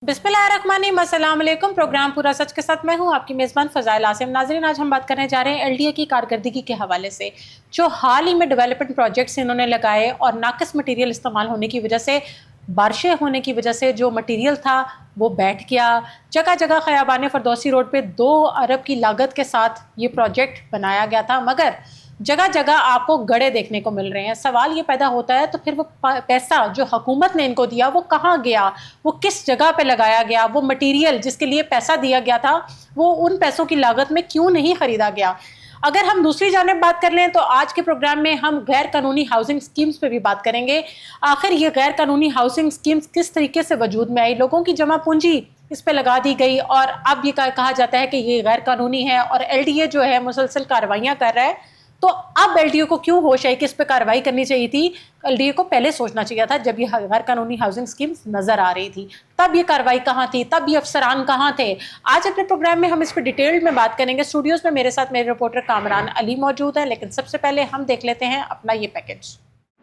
बिस्मिल्लाहिर्रहमानिर्रहीम, अस्सलाम वालेकुम। प्रोग्राम पूरा सच के साथ मैं हूं आपकी मेज़बान फ़ज़ाइल आसिम। नाज़रीन, आज हम बात करने जा रहे हैं एलडीए की कारकर्दगी के हवाले से। जो हाल ही में डेवलपमेंट प्रोजेक्ट्स इन्होंने लगाए और नाक़िस मटीरियल इस्तेमाल होने की वजह से, बारिशें होने की वजह से जो मटीरियल था वो बैठ गया। जगह जगह ख़याबान फ़िरदौसी रोड पे 2 अरब की लागत के साथ ये प्रोजेक्ट बनाया गया था, मगर जगह जगह आपको गड़े देखने को मिल रहे हैं। सवाल ये पैदा होता है, तो फिर वो पैसा जो हुकूमत ने इनको दिया वो कहाँ गया, वो किस जगह पे लगाया गया, वो मटेरियल जिसके लिए पैसा दिया गया था वो उन पैसों की लागत में क्यों नहीं खरीदा गया। अगर हम दूसरी जानिब बात कर लें तो आज के प्रोग्राम में हम गैर कानूनी हाउसिंग स्कीम्स पे भी बात करेंगे। आखिर ये गैर कानूनी हाउसिंग स्कीम्स किस तरीके से वजूद में आई, लोगों की जमा पूंजी इस पे लगा दी गई और अब ये कहा जाता है कि ये गैर कानूनी है और एलडीए जो है मुसलसल कार्रवाइयाँ कर रहा है। तो अब एलडीए को क्यों होश है कि इस पे कार्रवाई करनी चाहिए थी। एलडीए को पहले सोचना चाहिए था, जब ये गैर कानूनी हाउसिंग स्कीम्स नजर आ रही थी तब ये कार्रवाई कहाँ थी, तब ये अफसरान कहाँ थे। आज अपने प्रोग्राम में हम इस पर डिटेल में बात करेंगे। स्टूडियोज में मेरे साथ मेरे रिपोर्टर कामरान अली मौजूद है, लेकिन सबसे पहले हम देख लेते हैं अपना ये पैकेज।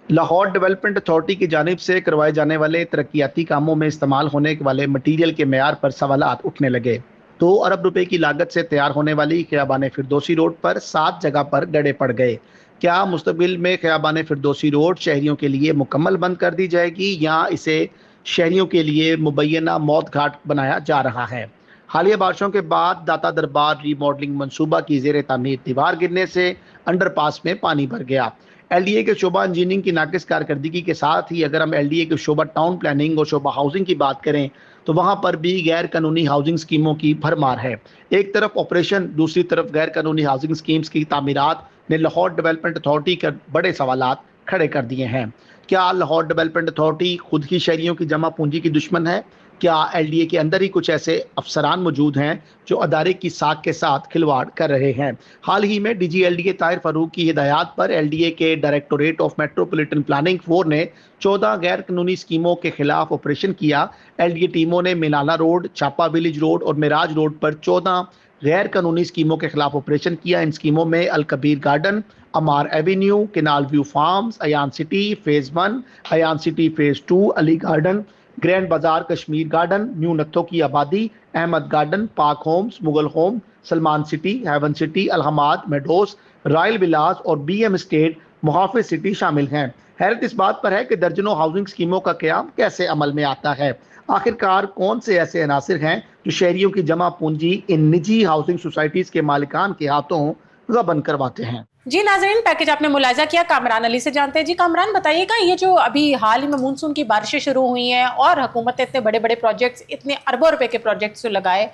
लाहौर डेवलपमेंट अथॉरिटी की जानिब से करवाए जाने वाले तरक्याती कामों में इस्तेमाल होने वाले मटीरियल के मेयार पर सवालात उठने लगे। 2 अरब रुपए की लागत से तैयार होने वाली खियाबान फिरदौसी रोड पर 7 जगह पर गड्ढे पड़ गए। क्या मुस्तकबिल में खियाबान फिरदौसी रोड शहरियों के लिए मुकम्मल बंद कर दी जाएगी या इसे शहरियों के लिए मुबैना मौत घाट बनाया जा रहा है। हालिया बारिशों के बाद दाता दरबार रीमॉडलिंग मनसूबा की जेर तामीर दीवार गिरने से अंडरपास में पानी भर गया। एलडीए के शोबा इंजीनियरिंग की नाकिस कारकर्दगी के साथ ही अगर हम एलडीए के शोबा टाउन प्लानिंग और शोबा हाउसिंग की बात करें तो वहाँ पर भी गैर कानूनी हाउसिंग स्कीमों की भरमार है। एक तरफ ऑपरेशन, दूसरी तरफ गैर कानूनी हाउसिंग स्कीम्स की तामीरात ने लाहौर डेवलपमेंट अथॉरिटी के बड़े सवालात खड़े कर दिए हैं। क्या लाहौर डेवलपमेंट अथॉरिटी खुद ही शहरियों की जमा पूंजी की दुश्मन है? क्या एलडीए के अंदर ही कुछ ऐसे अफसरान मौजूद हैं जो अदारे की साख के साथ खिलवाड़ कर रहे हैं? हाल ही में डीजी एलडीए ताहिर फारूक की हिदायत पर एलडीए के डायरेक्टोरेट ऑफ मेट्रोपॉलिटन प्लानिंग 4 ने 14 गैर कानूनी स्कीमों के खिलाफ ऑपरेशन किया। एलडीए टीमों ने मिनाला रोड, छापा विलेज रोड और मिराज रोड पर 14 गैर कानूनी स्कीमों के खिलाफ ऑपरेशन किया। इन स्कीमों में Al Kabir Garden, Amar Avenue, Canal View Farms, Ayan City Phase 1, Ayan City Phase 2, Ali Garden, Grand Bazaar Kashmir Garden, New Nattho की आबादी, Ahmad Garden, Park Homes, Mughal Home, Salman City, Heaven City, Alhamad, Meadows, Royal Villas और बीएम स्टेट मुहाफिज सिटी शामिल हैं। हैरत इस बात पर है कि दर्जनों हाउसिंग स्कीमों का क़याम कैसे अमल में आता है। आखिरकार कौन से ऐसे अनासिर हैं जो शहरियों की जमा पूंजी इन निजी हाउसिंग सोसाइटीज़ के मालिकान के हाथों ज़बन करवाते हैं। जी नाज़रीन, पैकेज आपने मुलाजा किया। कामरान अली से जानते हैं। जी कामरान, बताइएगा, ये जो अभी हाल ही में मानसून की बारिशें शुरू हुई हैं और हुकूमत ने इतने बड़े बड़े प्रोजेक्ट्स, इतने अरबों रुपए के प्रोजेक्ट्स जो लगाए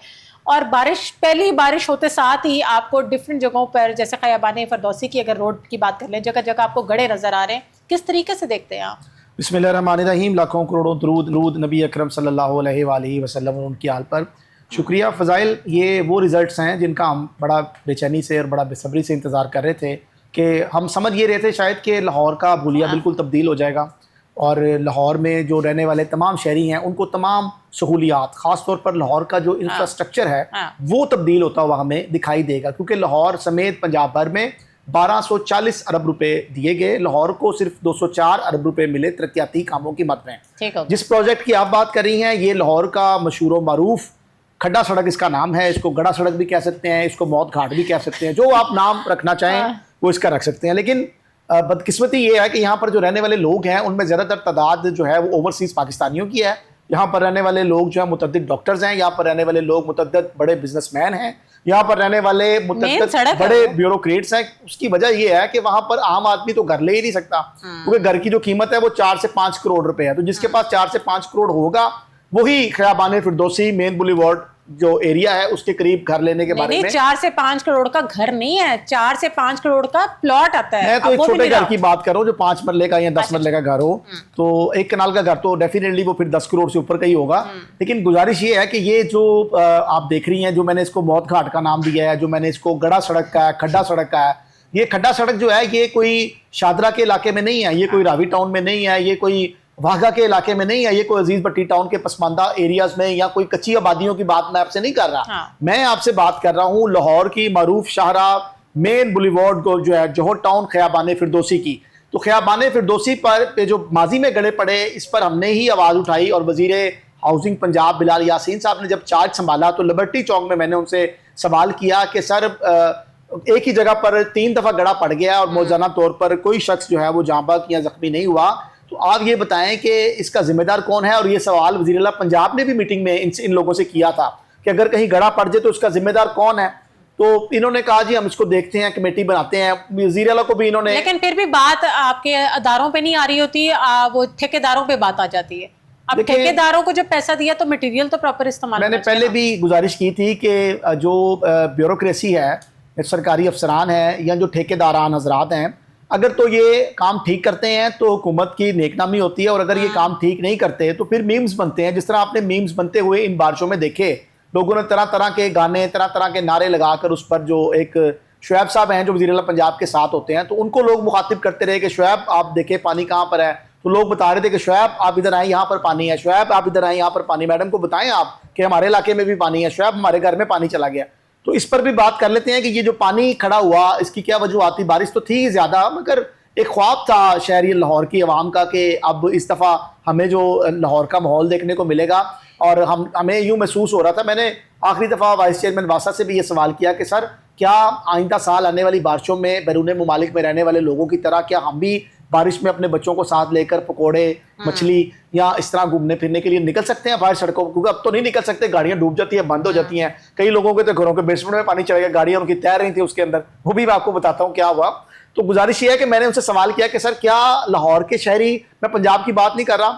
और पहली बारिश होते साथ ही आपको डिफरेंट जगहों पर, जैसे खयाबान फरदौसी की अगर रोड की बात कर लें, जगह जगह आपको गड़े नजर आ रहे हैं, किस तरीके से देखते हैं आप? बिस्मिल्लाहिर्रहमानिर्रहीम। लाखों करोड़ों दरूद नबी अकरम सल्लल्लाहु अलैहि वसल्लम उनकी हाल पर। शुक्रिया फ़ज़ाइल। ये वो रिज़ल्ट्स हैं जिनका हम बड़ा बेचैनी से और बड़ा बेसब्री से इंतज़ार कर रहे थे कि हम समझ ये रहे थे शायद कि लाहौर का भूलिया बिल्कुल तब्दील हो जाएगा और लाहौर में जो रहने वाले तमाम शहरी हैं उनको तमाम सहूलियात, ख़ास तौर पर लाहौर का जो इंफ्रास्ट्रक्चर है वो तब्दील होता हुआ हमें दिखाई देगा, क्योंकि लाहौर समेत पंजाब भर में 1240 अरब रुपए दिए गए। लाहौर को सिर्फ 204 अरब रुपए मिले तरक्याती कामों की मद में। जिस प्रोजेक्ट की आप बात कर रही हैं ये लाहौर का मशहूर मारूफ खड्डा सड़क इसका नाम है। इसको गड़ा सड़क भी कह सकते हैं, इसको मौत घाट भी कह सकते हैं, जो आप नाम रखना चाहें वो इसका रख सकते हैं। लेकिन बदकिस्मती ये है कि यहाँ पर जो रहने वाले लोग हैं उनमें ज़्यादातर तादाद जो है वो ओवरसीज़ पाकिस्तानियों की है। यहाँ पर रहने वाले लोग जो है मुतअद्दिद डॉक्टर्स हैं, यहाँ पर रहने वाले लोग मुतअद्दिद बड़े बिजनेसमैन हैं, यहाँ पर रहने वाले मुतअद्दिद बड़े ब्यूरोक्रेट्स हैं। उसकी वजह ये है कि वहाँ पर आम आदमी तो घर ले ही नहीं सकता, क्योंकि घर की जो कीमत है वो 4 से 5 करोड़ रुपए है। तो जिसके पास 4 से 5 करोड़ होगा वही खयाबान फिरदौसी मेन बुलेवार्ड जो एरिया है उसके करीब घर लेने के बारे में। 4 से 5 करोड़ का घर नहीं है, 4 से 5 करोड़ का प्लॉट आता है। मैं तो एक छोटे घर की बात कर रहा हूँ जो 5 मरले का या 10 मरले का घर हो, तो 1 कनाल का घर तो डेफिनेटली वो फिर 10 करोड़ से ऊपर का ही होगा। लेकिन गुजारिश ये है कि ये जो आप देख रही हैं, जो मैंने इसको मौत घाट का नाम दिया है, जो मैंने इसको गड़ा सड़क का है, खड्डा सड़क का है, ये खड्डा सड़क जो है ये कोई शादरा के इलाके में नहीं है, ये कोई रावी टाउन में नहीं है, ये कोई वाघा के इलाके में नहीं है, ये कोई अजीज भट्टी टाउन के पसमानदा एरियाज में या कोई कच्ची आबादियों की बात मैं आपसे नहीं कर रहा। मैं आपसे बात कर रहा हूँ लाहौर की मारूफ शाहराह मेन बुलेवार्ड को जो है जोहर टाउन खयाबान फिरदौसी की। तो खयाबान फिरदौसी पर जो माजी में गड़े पड़े इस पर हमने ही आवाज़ उठाई और वजीर हाउसिंग पंजाब बिलाल यासीन साहब ने जब चार्ज संभाला तो लिबर्टी चौक में मैंने उनसे सवाल किया कि सर एक ही जगह पर 3 दफ़ा गड़ा पड़ गया और मौजाना तौर पर कोई शख्स जो है वो जाँ बहक या ज़ख्मी नहीं हुआ, तो आप ये बताएं कि इसका जिम्मेदार कौन है। और ये सवाल वज़ीर आला पंजाब ने भी मीटिंग में इन लोगों से किया था कि अगर कहीं गड़ा पड़ जाए तो उसका जिम्मेदार कौन है। तो इन्होंने कहा जी हम इसको देखते हैं, कमेटी बनाते हैं। वज़ीर आला को भी इन्होंने, लेकिन फिर भी बात आपके अदारों पे नहीं आ रही होती, वो ठेकेदारों पे बात आ जाती है। अब ठेकेदारों को जब पैसा दिया तो मटेरियल तो प्रॉपर इस्तेमाल मैंने पहले भी गुजारिश की थी कि जो ब्यूरोक्रेसी है, सरकारी अफसरान है या जो ठेकेदारान हजरात हैं, अगर तो ये काम ठीक करते हैं तो हुकूमत की नेकनामी होती है, और अगर ये काम ठीक नहीं करते तो फिर मीम्स बनते हैं। जिस तरह आपने मीम्स बनते हुए इन बारिशों में देखे, लोगों ने तरह तरह के गाने, तरह तरह के नारे लगाकर उस पर, जो एक शुएब साहब हैं जो वज़ीर आला पंजाब के साथ होते हैं, तो उनको लोग मुखातिब करते रहे कि शुएब आप देखें पानी कहाँ पर है। तो लोग बता रहे थे कि शुएब आप इधर आए, यहाँ पर पानी है, शुएब आप इधर आए, यहाँ पर पानी, मैडम को बताएं आप कि हमारे इलाके में भी पानी है, शुएब हमारे घर में पानी चला गया। तो इस पर भी बात कर लेते हैं कि ये जो पानी खड़ा हुआ इसकी क्या वजूहत थी। बारिश तो थी ज़्यादा, मगर एक ख्वाब था शहरी लाहौर की आवाम का कि अब इस दफ़ा हमें जो लाहौर का माहौल देखने को मिलेगा, और हमें यूँ महसूस हो रहा था। मैंने आखिरी दफ़ा वाइस चेयरमैन वासा से भी ये सवाल किया कि सर क्या आइंदा साल आने वाली बारिशों में बैरून मुमालिक में रहने वाले लोगों की तरह क्या हम भी बारिश में अपने बच्चों को साथ लेकर पकोड़े, मछली या इस तरह घूमने फिरने के लिए निकल सकते हैं बाहर सड़कों? क्योंकि अब तो नहीं निकल सकते, गाड़ियां डूब जाती हैं, बंद हो जाती हैं। कई लोगों के तो घरों के बेसमेंट में पानी चला गया, गाड़ियां उनकी तैर रही थी उसके अंदर। वो भी मैं आपको बताता हूँ क्या हुआ। तो गुजारिश ये है कि मैंने उनसे सवाल किया कि सर क्या लाहौर के शहरी, मैं पंजाब की बात नहीं कर रहा,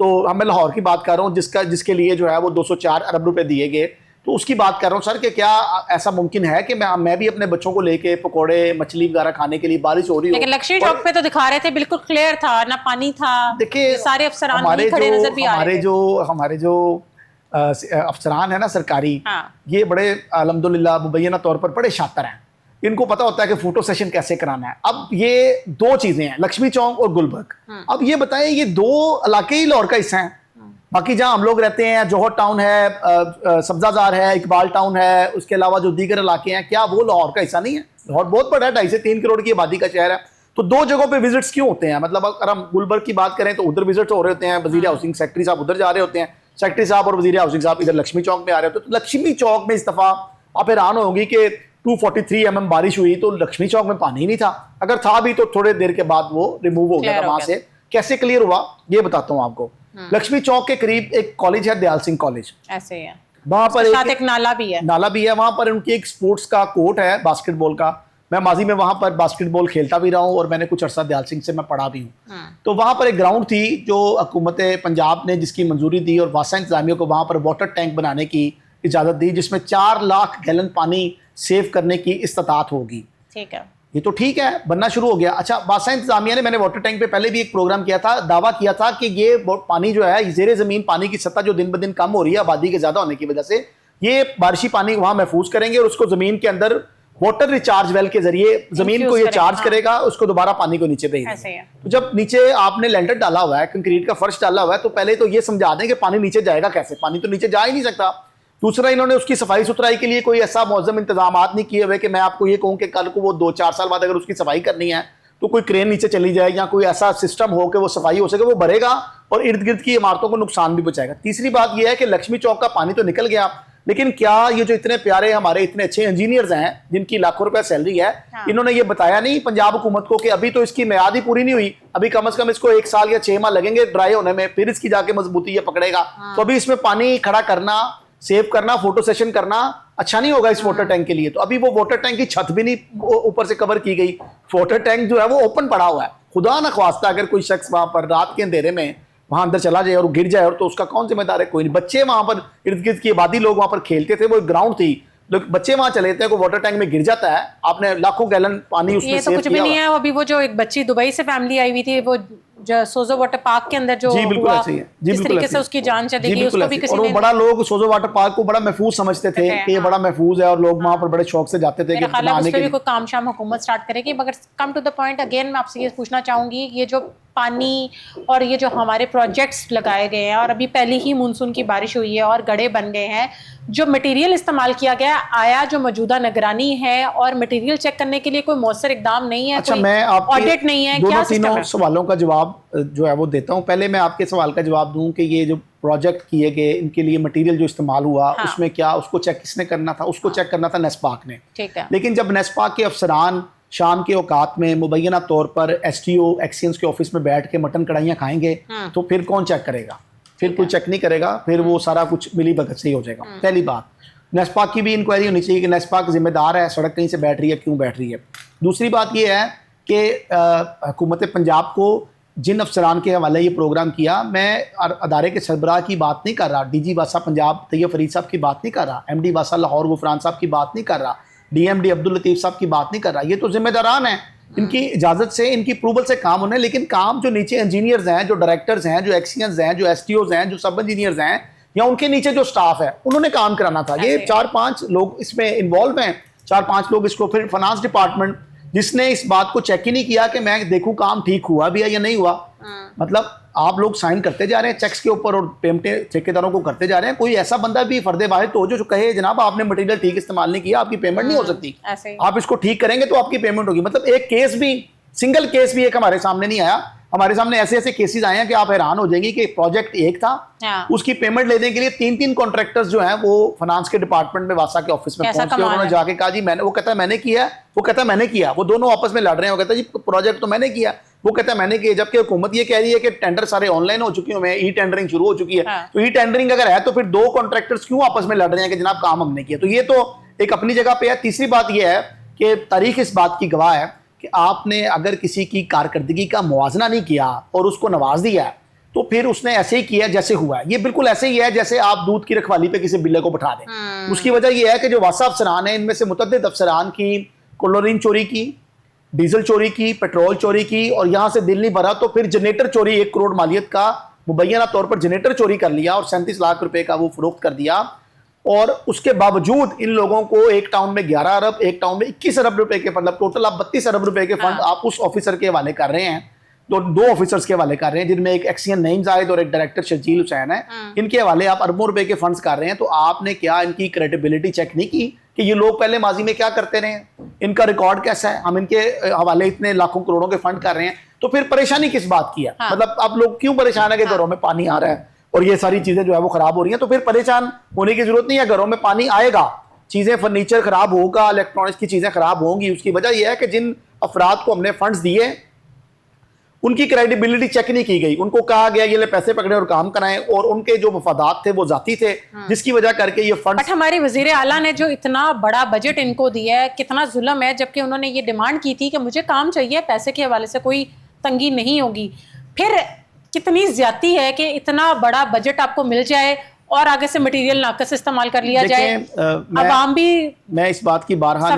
तो मैं लाहौर की बात कर रहा हूँ जिसके लिए जो है वो 204 अरब रुपए दिए गए, तो उसकी बात कर रहा हूँ सर कि क्या ऐसा मुमकिन है कि मैं भी अपने बच्चों को लेके पकोड़े मछली वगैरह खाने के लिए, बारिश हो रही हो। लेकिन लक्ष्मी चौक पे तो दिखा रहे थे बिल्कुल क्लियर था ना, पानी था। देखिए सारे अफसरान भी खड़े नजर भी आ रहे थे। हमारे जो अफसरान है ना सरकारी, हाँ। ये बड़े अल्हम्दुलिल्लाह मुबैना तौर पर बड़े शातिर हैं। इनको पता होता है कि फोटो सेशन कैसे कराना है। अब ये 2 चीजें हैं, लक्ष्मी चौक और गुलबर्ग। अब ये बताएं ये 2 इलाके ही लाहौर का हिस्सा हैं। बाकी जहाँ हम लोग रहते हैं, जौहर टाउन है, सब्जाजार है, इकबाल टाउन है, उसके अलावा जो दीगर इलाके हैं, क्या वो लाहौर का हिस्सा नहीं है? लाहौर बहुत बड़ा है, 2.5 से 3 करोड़ की आबादी का शहर है। तो 2 जगहों पे विजिट्स क्यों होते हैं? मतलब अगर हम गुलबर्ग की बात करें तो उधर विजिट्स हो रहे होते हैं, वजीर हाउसिंग सेक्रेटरी साहब उधर जा रहे होते हैं, सेक्रेटरी साहब और वजीर हाउसिंग साहब इधर लक्ष्मी चौक में आ रहे होते हैं। तो लक्ष्मी चौक में इस दफा आप हैरान होंगी कि 243 mm बारिश हुई तो लक्ष्मी चौक में पानी ही नहीं था। अगर था भी तो थोड़े देर के बाद वो रिमूव हो गया था वहां से। कैसे क्लियर हुआ ये बताता हूँ आपको। लक्ष्मी चौक के करीब एक कॉलेज है, दयाल सिंह कॉलेज, ऐसे ही है। वहां पर एक नाला भी है, वहां पर उनकी एक स्पोर्ट्स का कोर्ट है बास्केटबॉल का। मैं माजी में वहां पर बास्केटबॉल खेलता भी रहा हूँ और मैंने कुछ अरसा दयाल सिंह से मैं पढ़ा भी हूँ। तो वहां पर एक ग्राउंड थी जो हुकूमत पंजाब ने जिसकी मंजूरी दी और वासा इंतजामिया को वहां पर वाटर टैंक बनाने की इजाजत दी, जिसमें 4 लाख गैलन पानी सेव करने की इस्तात होगी। ठीक है, ये तो ठीक है, बनना शुरू हो गया। अच्छा, वासा इंतजामिया ने, मैंने वाटर टैंक पे पहले भी एक प्रोग्राम किया था, दावा किया था कि ये पानी जो है, जेर जमीन पानी की सतह जो दिन ब दिन कम हो रही है आबादी के ज्यादा होने की वजह से, ये बारिशी पानी वहां महफूज करेंगे और उसको जमीन के अंदर वाटर रिचार्ज वेल के जरिए जमीन को ये चार्ज करेगा, उसको दोबारा पानी को नीचे भेज देगा। तो जब नीचे आपने लेंटर डाला हुआ है, कंक्रीट का फर्श डाला हुआ है, तो पहले तो ये समझा दें कि पानी नीचे जाएगा कैसे। पानी तो नीचे जा ही नहीं सकता। दूसरा, इन्होंने उसकी सफाई सुथराई के लिए कोई ऐसा मौजम इंतजाम नहीं किए हुए कि मैं आपको ये कहूँ कि कल को वो 2-4 साल बाद अगर उसकी सफाई करनी है तो कोई क्रेन नीचे चली जाए या कोई ऐसा सिस्टम हो कि वो सफाई हो सके, वो भरेगा और इर्द गिर्द की इमारतों को नुकसान भी पहुंचाएगा। तीसरी बात यह है कि लक्ष्मी चौक का पानी तो निकल गया, लेकिन क्या ये जो इतने प्यारे हमारे इतने अच्छे इंजीनियर्स हैं जिनकी लाखों रुपए सैलरी है, इन्होंने ये बताया नहीं पंजाब हुकूमत को कि अभी तो इसकी मियाद ही पूरी नहीं हुई, अभी कम से कम इसको 1 साल या 6 माह लगेंगे ड्राई होने में, फिर इसकी जाके मजबूती ये पकड़ेगा। तो अभी इसमें पानी खड़ा करना, सेव करना, फोटो सेशन करना अच्छा नहीं होगा इस वाटर टैंक के लिए। तो अभी वो वाटर टैंक की छत भी नहीं ऊपर से कवर की गई, वाटर टैंक जो है वो ओपन पड़ा हुआ है। खुदा न ख्वास्ता अगर कोई शख्स वहां पर रात के अंधेरे में वहां अंदर चला जाए और गिर जाए और तो उसका कौन जिम्मेदार है? कोई नहीं। बच्चे वहां पर इर्द गिर्द की आबादी लोग वहां पर खेलते थे, वो ग्राउंड थी, लोग बच्चे वहां चले थे, कोई वाटर टैंक में गिर जाता है, आपने लाखों गैलन पानी उसमें ये तो कुछ भी नहीं है। अभी वो जो एक बच्ची दुबई से फैमिली आई हुई थी, वो जो सोजो वाटर पार्क के अंदर जो बिल्कुल ऐसे ही है, जिस तरीके से उसकी जान चली गई, उसको भी किसी ने, और वो बड़ा लोग सोजो वाटर पार्क को बड़ा महफूज समझते थे कि ये बड़ा महफूज है और लोग वहां पर बड़े शौक से जाते थे कि उस पे भी कोई काम शाम हुकूमत स्टार्ट करेगी। मगर come to the point again, मैं आपसे ये पूछना चाहूंगी, ये जो पानी और ये जो हमारे प्रोजेक्ट्स लगाए गए हैं और अभी पहले ही मानसून की बारिश हुई है और गड्ढे बन गए हैं, जो मटेरियल इस्तेमाल किया गया आया जो मौजूदा निगरानी है और मटेरियल चेक करने के लिए कोई मौसर इकदाम नहीं है? अच्छा, कोई मैं आपके ऑडिट नहीं है? दोनों क्या तीनों सवालों का जवाब जो है वो देता हूँ। पहले मैं आपके सवाल का जवाब दूं कि ये जो प्रोजेक्ट किए गए इनके लिए मटेरियल जो इस्तेमाल हुआ, हाँ। उसमें क्या उसको चेक किसने करना था? उसको चेक करना था नेस्पाक ने। ठीक है। लेकिन जब नेस्पाक के अफसरान शाम के औकात में मुबैना तौर पर STO एक्सियंस के ऑफिस में बैठ के मटन कढ़ाइयाँ खाएंगे तो फिर कौन चेक करेगा? फिर कोई चेक नहीं करेगा, फिर वो सारा कुछ मिली भगत से ही हो जाएगा। पहली बात, नेस्पाक की भी इंक्वायरी होनी चाहिए कि नेस्पाक जिम्मेदार है, सड़क कहीं से बैठ रही है, क्यों बैठ रही है। दूसरी बात ये है कि हुकूमत पंजाब को जिन अफसरान के हवाले ये प्रोग्राम किया, मैं अदारे के सरबराह की बात नहीं कर रहा, DG वासा पंजाब तैयब फरीद साहब की बात नहीं कर रहा, MD वासा लाहौर गुफरान साहब की बात नहीं कर रहा, DMD अब्दुल लतीफ़ साहब की बात नहीं कर रहा। ये तो जिम्मेदारान हैं, इनकी इजाज़त से, इनकी अप्रूवल से काम होने। लेकिन काम जो नीचे इंजीनियर्स हैं, जो डायरेक्टर्स हैं, जो एक्सियंस हैं, जो STOs हैं, जो सब इंजीनियर्स हैं, या उनके नीचे जो स्टाफ है, उन्होंने काम कराना था। ये 4-5 लोग इसमें इन्वॉल्व हैं, 4-5 लोग इसको, फिर फाइनेंस डिपार्टमेंट जिसने इस बात को चेक ही नहीं किया कि मैं देखूं काम ठीक हुआ भी है या नहीं हुआ। मतलब आप लोग साइन करते जा रहे हैं चेक्स के ऊपर और पेमेंटें ठेकेदारों को करते जा रहे हैं। कोई ऐसा बंदा भी फर्दे वाहिद तो जो कहे जनाब आपने मटेरियल ठीक इस्तेमाल नहीं किया, आपकी पेमेंट नहीं हो सकती, आप इसको ठीक करेंगे तो आपकी पेमेंट होगी। मतलब एक केस भी, सिंगल केस भी एक हमारे सामने नहीं आया। हमारे सामने ऐसे ऐसे केसेस आए हैं कि आप हैरान हो जाएंगे कि प्रोजेक्ट एक था, उसकी पेमेंट लेने के लिए 3-3 कॉन्ट्रैक्टर्स जो हैं वो फाइनेंस के डिपार्टमेंट में वासा के ऑफिस में पहुंच के उन्होंने जाके कहा जी मैंने, वो कहता है मैंने किया, वो कहता है मैंने किया, वो दोनों आपस में लड़ रहे हैं। वो कहता है जी प्रोजेक्ट तो मैंने किया, वो कहता है मैंने किया, जबकि हुकूमत ये कह रही है कि टेंडर सारे ऑनलाइन हो चुके हैं, ई टेंडरिंग शुरू हो चुकी है। तो ई टेंडरिंग अगर है तो फिर 2 कॉन्ट्रैक्टर्स क्यों आपस में लड़ रहे हैं कि जनाब काम हमने किया? तो ये तो एक अपनी जगह पे है। तीसरी बात यह है कि तारीख इस बात की गवाह है कि आपने अगर किसी की कारकर्दगी का मुआवजा नहीं किया और उसको नवाज दिया है तो फिर उसने ऐसे ही किया जैसे हुआ है। ये बिल्कुल ऐसे ही है जैसे आप दूध की रखवाली पे किसी बिल्ले को बैठा दें। उसकी वजह यह है कि जो वासा अफसरान है, इनमें से मुतअद्दिद अफसरान की क्लोरीन चोरी की, डीजल चोरी की, पेट्रोल चोरी की, और यहां से दिल नहीं भरा तो फिर जनरेटर चोरी, 1 करोड़ मालियत का मुबैना तौर पर जनरेटर चोरी कर लिया और 37 लाख रुपए का वो फरोख्त कर दिया। और उसके बावजूद इन लोगों को एक टाउन में 11 अरब, एक टाउन में 21 अरब रुपए के, मतलब टोटल आप 32 अरब रुपए के फंड आप उस ऑफिसर के हवाले कर रहे हैं। तो 2 ऑफिसर्स के हवाले कर रहे हैं जिनमें एक एक्सियन नईम जाहिद और एक डायरेक्टर शर्जील हुसैन है। इनके हवाले आप अरबों रुपए के फंड्स कर रहे हैं। तो आपने क्या इनकी क्रेडिबिलिटी चेक नहीं की कि ये लोग पहले माजी में क्या करते रहे, इनका रिकॉर्ड कैसा है? हम इनके हवाले इतने लाखों करोड़ों के फंड कर रहे हैं, तो फिर परेशानी किस बात की है? मतलब आप लोग क्यों परेशान है कि घरों में पानी आ रहा है और ये सारी चीजें जो है वो खराब हो रही हैं? तो फिर परेशान होने की जरूरत नहीं है। घरों में पानी आएगा, चीजें, फर्नीचर खराब होगा, इलेक्ट्रॉनिक्स की चीजें खराब होंगी। उसकी वजह यह है कि जिन अफराद को हमने फंड्स दिए उनकी क्रेडिबिलिटी चेक नहीं की गई। उनको कहा गया ये ले पैसे पकड़े और काम कराएं, और उनके जो मफादात थे वो जाती थे, जिसकी वजह करके ये फंड। बट हमारे वजीर आला ने जो इतना बड़ा बजट इनको दिया है, कितना जुल्म है, जबकि उन्होंने ये डिमांड की थी कि मुझे काम चाहिए, पैसे के हवाले से कोई तंगी नहीं होगी। फिर कितनी ज्यादती है कि इतना बड़ा बजट आपको मिल जाए और आगे से मटेरियल नाकस इस्तेमाल कर लिया जाए। अवाम भी, मैं इस बात की बारहा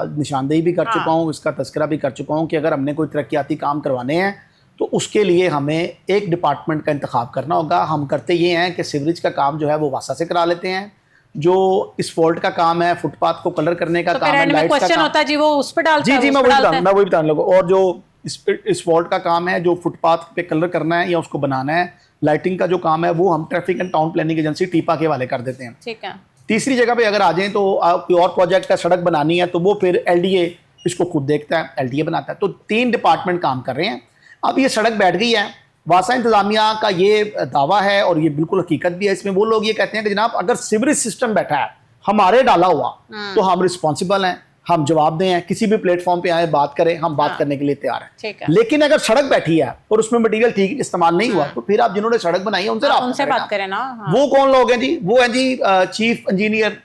निशानदेही भी कर चुका हूँ, इसका तस्करा भी कर चुका हूँ कि अगर हमने कोई तरक्याती काम करवाने हैं तो उसके लिए हमें एक डिपार्टमेंट का इंतखाब करना होगा। हम करते ये हैं कि सीवरेज का काम जो है वो वासा से करा लेते हैं, जो इस्फॉल्ट का काम है, फुटपाथ को कलर करने का काम है, लाइट्स का काम होता है जी वो उस पर डालते हैं। जी मैं वही बताने लगा। और जो इस्फॉल्ट का काम है, जो फुटपाथ पे कलर करना है या उसको बनाना है, लाइटिंग का जो काम है वो हम traffic and town planning agency TEPA के हवाले कर देते हैं। ठीक है। तीसरी जगह पे अगर आ जाएं तो कोई और प्रोजेक्ट का सड़क बनानी है तो वो फिर LDA इसको खुद देखता है, LDA बनाता है। तो 3 डिपार्टमेंट काम कर रहे हैं। अब ये सड़क बैठ गई है, वासा इंतजामिया का ये दावा है और ये बिल्कुल हकीकत भी है। इसमें वो लोग ये कहते हैं कि जनाब अगर सीवरेज सिस्टम बैठा है हमारे डाला हुआ तो हम रिस्पॉन्सिबल हैं, हम जवाब दें, किसी भी प्लेटफॉर्म पे आए बात करें, हम बात करने के लिए तैयार हैं। लेकिन अगर सड़क बैठी है और उसमें मटेरियल ठीक इस्तेमाल नहीं हुआ तो फिर आप जिन्होंने सड़क बनाई है उनसे बात करें ना। वो कौन लोग हैं जी? वो हैं जी चीफ इंजीनियर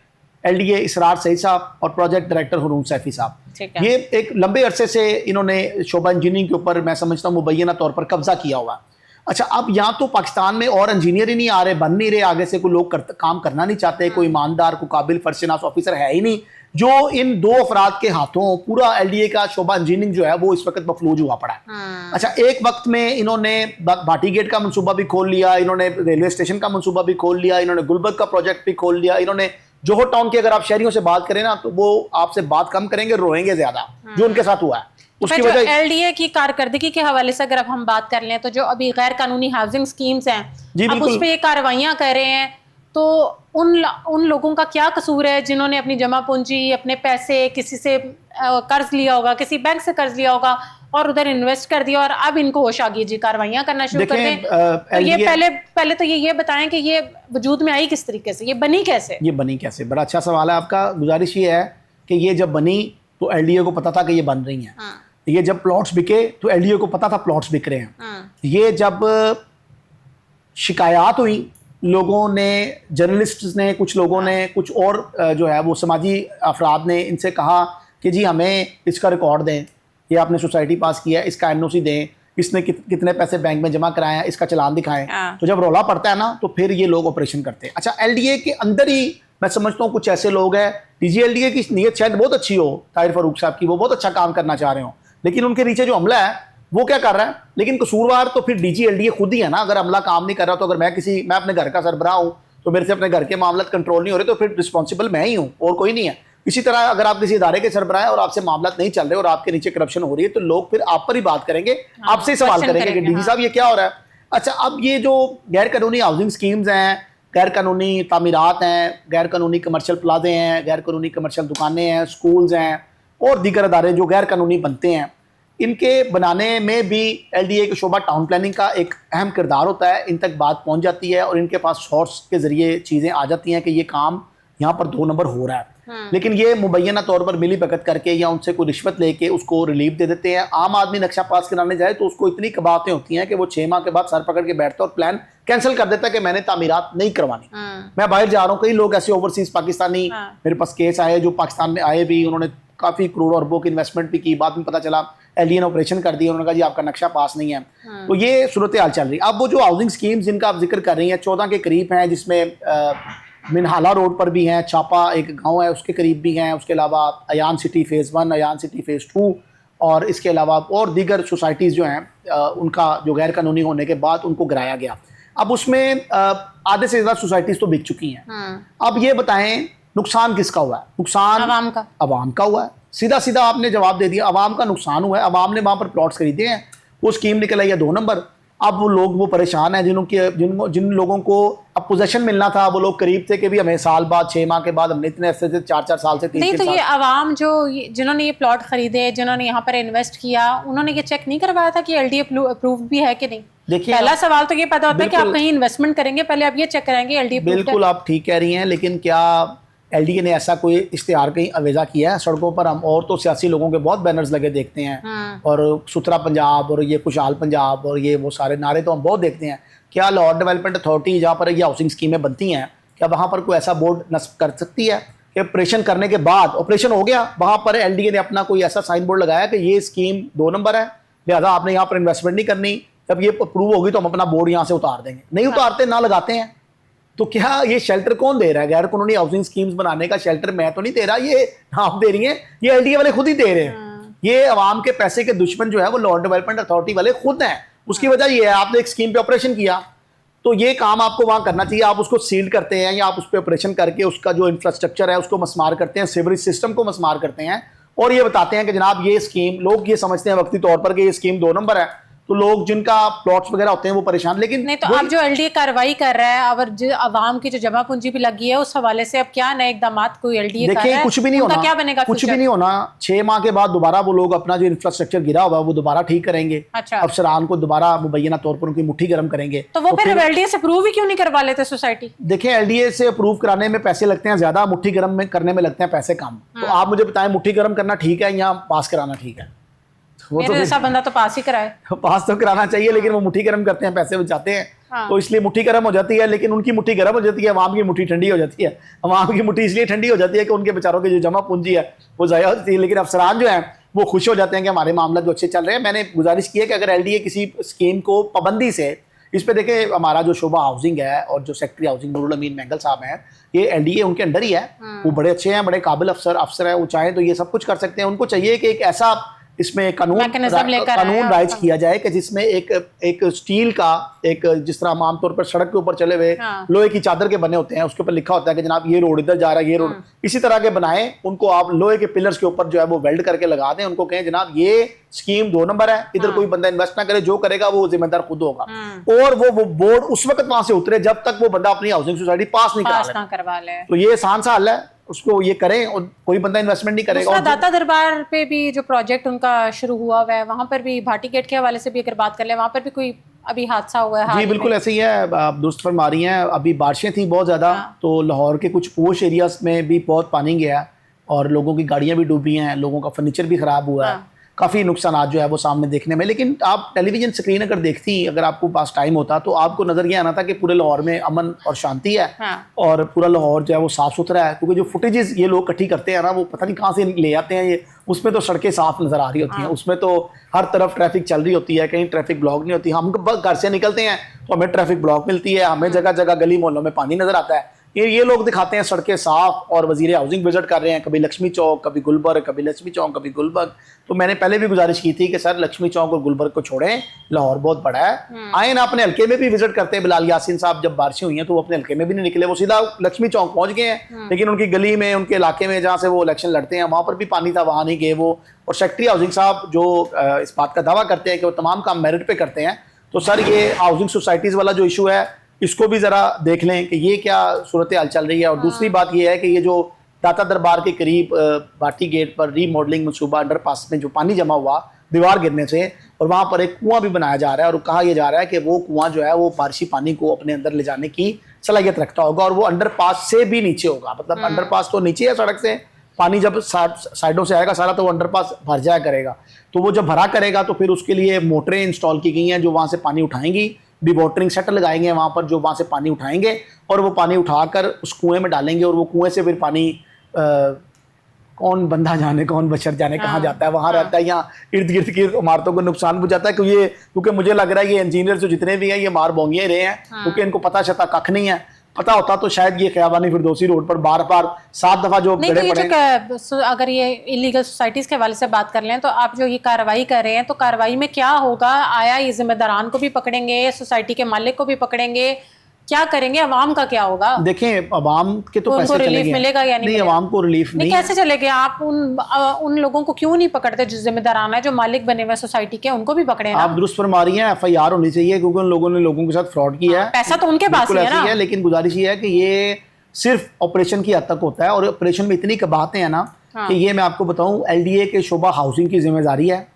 LDA इसरार सईद साहब और प्रोजेक्ट डायरेक्टर हुरून सैफी साहब। ये एक लंबे अरसे से इन्होंने शोबा इंजीनियरिंग के ऊपर मैं समझता हूँ मुबैना तौर पर कब्जा किया हुआ। अच्छा, अब यहाँ तो पाकिस्तान में और इंजीनियर ही नहीं आ रहे, बन नहीं रहे, आगे से कोई लोग काम करना नहीं चाहते, कोई ईमानदार, कोई काबिल फर्शनास ऑफिसर है ही नहीं जो इन 2 अफराद के हाथों पूरा LDA का शोबा इंजीनियरिंग जो है वो इस वक्त मफलूज हुआ पड़ा है। अच्छा, एक वक्त में इन्होंने भाटी गेट का मंसूबा भी खोल लिया, इन्होंने रेलवे स्टेशन का मंसूबा भी खोल लिया, इन्होंने गुलबर्ग का प्रोजेक्ट भी खोल लिया, इन्होंने जोहर टाउन की अगर आप शहरियों से बात करें ना तो वो आपसे बात कम करेंगे, रोएंगे ज्यादा, जो उनके साथ हुआ है। उसकी वजह LDA की कारकर्दगी के हवाले से अगर हम बात कर लें तो जो अभी गैर कानूनी हाउसिंग स्कीम्स हैं, अब उस पर ये कार्रवाइयां कर रहे हैं, तो उन लोगों का क्या कसूर है जिन्होंने अपनी जमा पूंजी, अपने पैसे किसी से कर्ज लिया होगा, किसी बैंक से कर्ज लिया होगा और उधर इन्वेस्ट कर दिया और अब इनको होश आ गई जी कार्रवाइयां करना शुरू कर दें। तो ये पहले तो ये बताएं कि ये वजूद में आई किस तरीके से, ये बनी कैसे? ये बनी कैसे, बड़ा अच्छा सवाल है आपका। गुजारिश ये है कि ये जब बनी तो एलडीए को पता था कि ये बन रही हैं। ये जब प्लॉट्स बिके तो एलडीए को पता था प्लॉट्स बिक रहे हैं। ये जब शिकायत हुई, लोगों ने, जर्नलिस्ट ने, कुछ लोगों ने, कुछ और जो है वो समाजी अफराद ने इनसे कहा कि जी हमें इसका रिकॉर्ड दें, ये आपने सोसाइटी पास किया है, इसका एनओसी दें, इसने कितने पैसे बैंक में जमा कराए हैं, इसका चालान दिखाएं। तो जब रौला पड़ता है ना तो फिर ये लोग ऑपरेशन करते हैं। अच्छा, एलडीए के अंदर ही मैं समझता हूँ कुछ ऐसे लोग हैं, डीजीएलडीए की नीयत शायद बहुत अच्छी हो, ताहिर फारूक साहब की, वो बहुत अच्छा काम करना चाह रहे हो, लेकिन उनके नीचे जो अमला है वो क्या कर रहा है। लेकिन कसूरवार तो फिर डीजीएलडीए खुद ही है ना। अगर अमला काम नहीं कर रहा तो अगर मैं अपने घर का सरबराह हूँ तो मेरे से अपने घर के मामला कंट्रोल नहीं हो रहे तो फिर रिस्पॉन्सिबल मैं ही हूँ और कोई नहीं है। इसी तरह अगर आप किसी इदारे के सरबराह हैं और आपसे मामला नहीं चल रहे और आपके नीचे करप्शन हो रही है तो लोग फिर आप पर ही बात करेंगे, आपसे सवाल करेंगे कि डीजी साहब ये क्या हो रहा है। अच्छा, अब ये जो गैर कानूनी हाउसिंग स्कीम्स हैं, गैर कानूनी तामीरात हैं, गैर कानूनी कमर्शियल प्लाजे हैं, गैर कानूनी कमर्शियल दुकानें हैं, स्कूल्स हैं और दीगर अदारे जो गैर कानूनी बनते हैं, इनके बनाने में भी एलडीए के शोबा टाउन प्लानिंग का एक अहम किरदार होता है। इन तक बात पहुंच जाती है और इनके पास सोर्स के ज़रिए चीज़ें आ जाती हैं कि ये काम यहाँ पर 2 नंबर हो रहा है। लेकिन ये मुबैना तौर पर मिली भगत करके या उनसे कोई रिश्वत लेके उसको रिलीफ दे देते हैं। आम आदमी नक्शा पास कराने जाए तो उसको इतनी कबातें होती हैं कि वो 6 माह के बाद सर पकड़ के बैठता है और प्लान कैंसिल कर देता है कि मैंने तामीरात नहीं करवानी, मैं बाहर जा रहा हूँ। कई लोग ऐसे ओवरसीज पाकिस्तानी मेरे पास केस आए जो पाकिस्तान में आए भी, उन्होंने काफ़ी करोड़ अरबों की इन्वेस्टमेंट भी की, बाद में पता चला एलडीए ने ऑपरेशन कर दिया, उन्होंने कहा जी आपका नक्शा पास नहीं है। तो ये सूरत हाल चल रही है। अब वो जो हाउसिंग स्कीम्स जिनका आप जिक्र कर रही हैं 14 के करीब हैं, जिसमें मिनहाला रोड पर भी हैं, छापा एक गांव है उसके करीब भी हैं, उसके अलावा Ayaan city phase 1, Ayan city phase 2 और इसके अलावा और दीगर सोसाइटीज़ जो हैं उनका जो गैर कानूनी होने के बाद उनको गिराया गया। अब उसमें आधे से ज़्यादा सोसाइटीज़ तो बिक चुकी हैं। अब ये बताएं नुकसान किसका हुआ है? नुकसान अवाम का हुआ है। सीधा सीधा आपने जवाब दे दिया, अवाम का नुकसान हुआ है। अवाम ने वहाँ पर प्लॉट्स खरीदे हैं, वो स्कीम निकल आई है 2 नंबर। अब वो लोग वो परेशान हैं जिन लोगों को अब पोजेशन मिलना था, वो लोग करीब थे कि भी हमें साल बाद 6 माह के बाद, हमने इतने ऐसे 4-4 साल से 3-3 साल। नहीं तो ये अवाम जिन्होंने ये प्लॉट खरीदे, जिन्होंने यहाँ पर इन्वेस्ट किया, उन्होंने ये चेक नहीं करवाया था कि एलडीए अप्रूव भी है कि नहीं? देखिए, पहला सवाल तो ये पता होता है कि आप कहीं इन्वेस्टमेंट करेंगे, पहले आप ये चेक कराएंगे एलडीए। बिल्कुल आप ठीक कह रही हैं, लेकिन क्या एलडीए ने ऐसा कोई इश्तिहार कहीं अवेजा किया है? सड़कों पर हम और तो सियासी लोगों के बहुत बैनर्स लगे देखते हैं और सुथरा पंजाब और ये खुशहाल पंजाब और ये वो सारे नारे तो हम बहुत देखते हैं। क्या लाहौर डेवलपमेंट अथॉरिटी जहाँ पर ये हाउसिंग स्कीमें बनती हैं, क्या वहाँ पर कोई ऐसा बोर्ड नस्ब कर सकती है कि ऑपरेशन करने के बाद, ऑपरेशन हो गया, वहाँ पर एलडीए ने अपना कोई ऐसा साइन बोर्ड लगाया कि ये स्कीम 2 नंबर है, लिहाजा आपने यहाँ पर इन्वेस्टमेंट नहीं करनी, जब ये अप्रूव होगी तो हम अपना बोर्ड यहाँ से उतार देंगे? नहीं उतारते, ना लगाते हैं। तो क्या ये शेल्टर कौन दे रहा है? गैर कानूनी हाउसिंग स्कीम्स बनाने का शेल्टर मैं तो नहीं दे रहा, ये आप दे रही हैं, ये एलडीए वाले खुद ही दे रहे हैं। ये अवाम के पैसे के दुश्मन जो है वो लाहौर डेवलपमेंट अथॉरिटी वाले खुद हैं। उसकी वजह ये है, आपने एक स्कीम पे ऑपरेशन किया तो ये काम आपको वहाँ करना चाहिए। आप उसको सील करते हैं या आप उस पर ऑपरेशन करके उसका जो इंफ्रास्ट्रक्चर है उसको मस्मार करते हैं, सीवरेज सिस्टम को मस्मार करते हैं और ये बताते हैं कि जनाब ये स्कीम, लोग ये समझते हैं वक्ती तौर पर कि ये स्कीम 2 नंबर है, तो लोग जिनका प्लॉट्स वगैरह होते हैं वो परेशान। लेकिन नहीं तो अब जो एलडीए कार्रवाई कर रहा है और जो अवाम की जो जमा पूंजी भी लगी है उस हवाले से अब क्या नए इकदाम कोई एलडीए कर रहा है? कुछ भी नहीं होना, क्या बनेगा? कुछ भी नहीं होना। 6 माह के बाद दोबारा वो लोग अपना जो इंफ्रास्ट्रक्चर गिरा हुआ है वो दोबारा ठीक करेंगे। अच्छा, अफसरान को दोबारा मुबैना तौर पर उनकी मुट्ठी गर्म करेंगे। तो वो फिर एलडीए से अप्रूव ही क्यों नहीं करवा लेते सोसाइटी? देखें, एलडीए से अप्रूव कराने में पैसे लगते हैं ज्यादा, मुट्ठी गर्म करने में लगते हैं पैसे कम। तो आप मुझे बताएं, मुट्ठी गर्म करना ठीक है या पास कराना ठीक है? मेरे जैसा बंदा तो पास ही कराए। पास तो कराना चाहिए, लेकिन वो मुट्ठी गर्म करते हैं, पैसे बचाते हैं। तो इसलिए मुट्ठी गर्म हो जाती है, लेकिन उनकी मुट्ठी गर्म हो जाती है, अवाम की मुट्ठी ठंडी हो जाती है। अवाम की मुट्ठी इसलिए ठंडी हो जाती है कि उनके बेचारों की जो जमा पूंजी है वो ज़ाया होती है, लेकिन अफसरान जो हैं वो खुश हो जाते हैं कि हमारे मामला जो अच्छे चल रहे हैं। मैंने गुजारिश की है कि अगर एलडीए किसी स्कीम को पाबंदी से, इस पर देखें हमारा जो शोबा हाउसिंग है और जो सेक्रेटरी हाउसिंग नूरुल अमीन महंगल साहब हैं, ये एलडीए उनके अंडर ही है। वो बड़े अच्छे हैं, बड़े काबिल अफसर हैं, वो चाहें तो ये सब कुछ कर सकते हैं। उनको चाहिए कि एक ऐसा इसमें Mechanism लेकर आए कानून हैं राइज किया जाए कि जिसमें एक स्टील का एक, जिस तरह हम आमतौर पर सड़क के ऊपर चले हुए हाँ। लोहे की चादर के बने होते हैं, उसके ऊपर लिखा होता है कि जनाब ये रोड इधर जा रहा है, ये रोड, इसी तरह के बनाएं, उनको आप लोहे के पिलर्स के ऊपर जो है वो वेल्ड करके लगा दें, उनको कहें जनाब ये स्कीम 2 नंबर है, इधर कोई बंदा इन्वेस्ट ना करे, जो करेगा वो जिम्मेदार खुद होगा। और वो बोर्ड उस वक्त वहां से उतरे जब तक वो बंदा अपनी हाउसिंग सोसाइटी पास नहीं करवा ले। तो ये आसान सा हल है, उसको ये करें और कोई बंदा इन्वेस्टमेंट नहीं करेगा। दूसरा दाता दरबार पे भी जो प्रोजेक्ट उनका शुरू हुआ हुआ है, वहां पर भी भाटी गेट के हवाले से भी अगर बात कर ले, वहां पर भी कोई अभी हादसा हुआ है? जी बिल्कुल ऐसे ही है, आप दुरुस्त फरमा रही हैं। अभी बारिशें थी बहुत ज़्यादा, तो लाहौर के कुछ पोश एरियाज में भी बहुत पानी गया और लोगों की गाड़ियाँ भी डूबी हैं, लोगों का फर्नीचर भी ख़राब हुआ है, काफ़ी नुकसान जो है वो सामने देखने में। लेकिन आप टेलीविज़न स्क्रीन अगर देखती, अगर आपको पास टाइम होता तो आपको नज़र ये आना था कि पूरे लाहौर में अमन और शांति है। और पूरा लाहौर जो है वो साफ़ सुथरा है, क्योंकि जो फुटेजेस ये लोग इकट्ठी करते हैं ना, वो पता नहीं कहाँ से ले आते हैं ये, उसमें तो सड़कें साफ नज़र आ रही होती हैं, उसमें तो हर तरफ ट्रैफिक चल रही होती है, कहीं ट्रैफिक ब्लॉक नहीं होती। हम घर से निकलते हैं तो हमें ट्रैफिक ब्लॉक मिलती है, हमें जगह जगह गली मोहल्लों में पानी नज़र आता है। ये लोग दिखाते हैं सड़कें साफ और वजीर हाउसिंग विजिट कर रहे हैं, कभी लक्ष्मी चौक, कभी गुलबर्ग, कभी लक्ष्मी चौक, कभी गुलबर्ग। तो मैंने पहले भी गुजारिश की थी कि सर लक्ष्मी चौक और गुलबर्ग को छोड़ें, लाहौर बहुत बड़ा है, आए ना अपने हल्के में भी विजिट करते हैं। बिलाल यासीन साहब जब बारिशें हुई हैं तो वो अपने हल्के में भी नहीं निकले, वो सीधा लक्ष्मी चौक पहुंच गए हैं, लेकिन उनकी गली में, उनके इलाके में जहाँ से वो इलेक्शन लड़ते हैं वहाँ पर भी पानी था, वहाँ नहीं गए वो। और सेक्रेटरी हाउसिंग साहब जो इस बात का दावा करते हैं कि वो तमाम काम मेरिट पे करते हैं, तो सर ये हाउसिंग सोसाइटीज़ वाला जो इशू है इसको भी ज़रा देख लें कि ये क्या सूरत हाल चल रही है। और दूसरी बात ये है कि ये जो दाता दरबार के करीब भाटी गेट पर रीमॉडलिंग मनसूबा अंडरपास में जो पानी जमा हुआ दीवार गिरने से, और वहाँ पर एक कुआं भी बनाया जा रहा है, और कहा यह जा रहा है कि वो कुआं जो है वो बारिशी पानी को अपने अंदर ले जाने की सलाहियत रखता होगा, और वो अंडरपास से भी नीचे होगा। मतलब अंडरपास तो नीचे है सड़क से, पानी जब साइडों से आएगा सारा तो वो अंडरपास भर जाया करेगा, तो वो जब भरा करेगा तो फिर उसके लिए मोटरें इंस्टॉल की गई हैं जो वहाँ से पानी उठाएंगी, भी वाटरिंग सेट लगाएंगे वहाँ पर जो वहाँ से पानी उठाएंगे, और वो पानी उठाकर उस कुएं में डालेंगे, और वो कुएं से फिर पानी कौन बंदा जाने कौन बशर जाने कहाँ जाता है, वहाँ रहता है, यहाँ इर्द गिर्द की इमारतों को नुकसान पहुँचाता है। क्योंकि मुझे लग रहा है ये इंजीनियर जो जितने भी हैं ये मार बोंगिए रहे हैं, क्योंकि इनको पता शता कख नहीं है। पता होता तो शायद ये खयाबानी फिरदौसी रोड पर बार बार 7 दफा जो नहीं, गड़े तो पड़े। अगर ये इलीगल सोसाइटीज के हवाले से बात कर लें, तो आप जो ये कार्रवाई कर रहे हैं, तो कार्रवाई में क्या होगा? आया ये जिम्मेदारान को भी पकड़ेंगे, सोसाइटी के मालिक को भी पकड़ेंगे, क्या करेंगे? अवाम का क्या होगा? देखें अवाम के तो पैसे रिलीफ चलेंगे, मिलेगा या नहीं? अवाम को रिलीफ नहीं कैसे चलेगा? आप उन लोगों को क्यों नहीं पकड़ते जो जिम्मेदारान है, जो मालिक बने हुए सोसाइटी के, उनको भी पकड़े ना? आप दुरुस्त फरमा रही हैं, FIR होनी चाहिए, क्योंकि उन लोगों ने लोगों के साथ फ्रॉड किया है। पैसा तो उनके पास ही है ना। लेकिन गुजारिश ये है कि ये सिर्फ ऑपरेशन की हद तक होता है, और ऑपरेशन में इतनी कबाहतें हैं ना कि ये मैं आपको बताऊं, LDA के शोबा हाउसिंग की जिम्मेदारी है,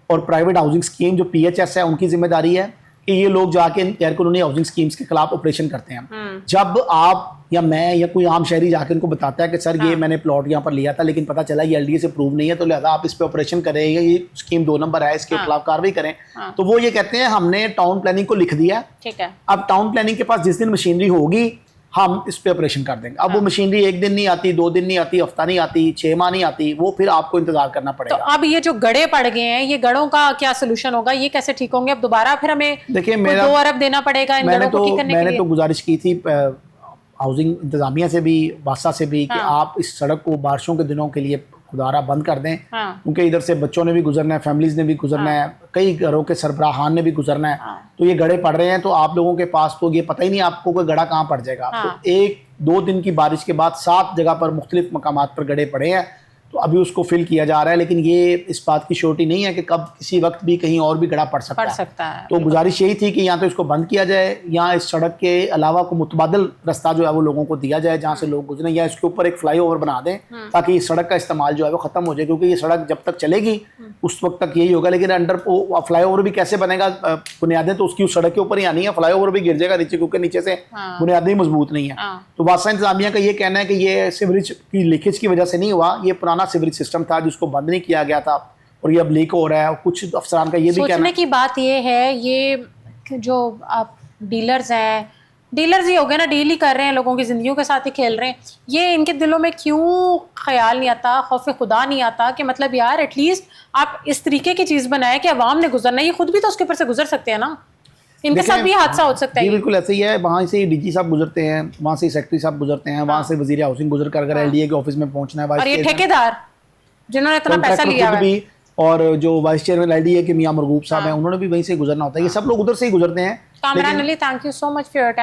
और प्राइवेट हाउसिंग स्कीम जो PHS है उनकी जिम्मेदारी है कि ये लोग जाके गैर कानूनी हाउसिंग स्कीम्स के खिलाफ ऑपरेशन करते हैं। जब आप या मैं या कोई आम शहरी जाके उनको बताता है कि सर ये मैंने प्लॉट यहाँ पर लिया था, लेकिन पता चला ये LDA से प्रूव नहीं है, तो लिहाजा आप इस पे ऑपरेशन करें, ये स्कीम 2 नंबर है, इसके खिलाफ कार्रवाई करें, तो वो ये कहते हैं हमने टाउन प्लानिंग को लिख दिया, ठीक है, अब टाउन प्लानिंग के पास जिस दिन मशीनरी होगी हम इस पे ऑपरेशन कर देंगे। अब वो मशीनरी 1 दिन नहीं आती, 2 दिन नहीं आती, हफ्ता नहीं आती, 6 माह नहीं आती, वो फिर आपको इंतजार करना पड़ेगा। तो अब ये जो गड़े पड़ गए हैं, ये गड़ों का क्या सोल्यूशन होगा? ये कैसे ठीक होंगे? अब दोबारा फिर हमें देखिए 2 अरब देना पड़ेगा इन गड़ों को ठीक करने के लिए? मैंने तो गुजारिश की थी हाउसिंग इंतजामिया से भी, बादशाह से भी, कि आप इस सड़क को बारिशों के दिनों के लिए खुदारा बंद कर दें, क्योंकि इधर से बच्चों ने भी गुजरना है, फैमिलीज ने भी गुजरना है, कई घरों के सरबराहान ने भी गुजरना है, तो ये गड़े पड़ रहे हैं, तो आप लोगों के पास तो ये पता ही नहीं आपको कोई गड़ा कहाँ पड़ जाएगा। तो 1-2 दिन की बारिश के बाद 7 जगह पर मुख्तलिफ मकामात पर गड़े पड़े हैं, तो अभी उसको फिल किया जा रहा है, लेकिन ये इस बात की श्योरिटी नहीं है कि कब किसी वक्त भी कहीं और भी गड़ा पड़ सकता है। तो गुजारिश यही थी कि या तो इसको बंद किया जाए, या इस सड़क के अलावा को मुतबादल रास्ता जो है वो लोगों को दिया जाए जहाँ से लोग गुजरें, या इसके ऊपर एक फ्लाईओवर बना दें ताकि इस सड़क का इस्तेमाल जो है वो खत्म हो जाए, क्योंकि ये सड़क जब तक चलेगी उस वक्त तक यही होगा। लेकिन अंडर फ्लाईओवर भी कैसे बनेगा? बुनियादें तो उसकी उस सड़क के ऊपर ही आनी है, फ्लाईओवर भी गिर जाएगा नीचे, क्योंकि नीचे से बुनियादें मजबूत नहीं है। तो बादशाह इंतजामिया का ये कहना है कि ये सीवरेज की लीकेज की वजह से नहीं हुआ, ये पुराना सीवरेज सिस्टम था जिसको बंद नहीं किया गया था, और ये अब लीक हो रहा है। कुछ अफसरान का ये भी कहना सोचने की बात ये है, ये जो आप डीलर्स हैं, डीलर्स ही हो गए ना, डील ही कर रहे हैं, लोगों की ज़िंदगियों के साथ ही खेल रहे हैं, ये इनके दिलों में क्यों ख्याल नहीं आता, खौफ खुदा नहीं आता कि मतलब यार एटलीस्ट आप इस तरीके की चीज़ बनाए कि अवाम ने गुजरना, ये खुद भी तो उसके ऊपर से गुजर सकते हैं ना, इनके साथ भी हादसा हो सकता है। बिल्कुल ऐसे ही है, वहाँ से DG साहब गुजरते हैं, वहाँ से सेक्रेटरी साहब गुजरते हैं, वहाँ से वजीर हाउसिंग गुजर कर अगर LDA के ऑफिस में पहुँचना है, और ये ठेकेदार जिन्होंने इतना पैसा लिया है, और जो वाइस चेयरमैन LDA के मियां मरगूब साहब हैं, उन्होंने भी वहीं से गुजरना होता है। ये सब लोग उधर से ही गुजरते हैं। Kamran Ali, thank you so much for your time.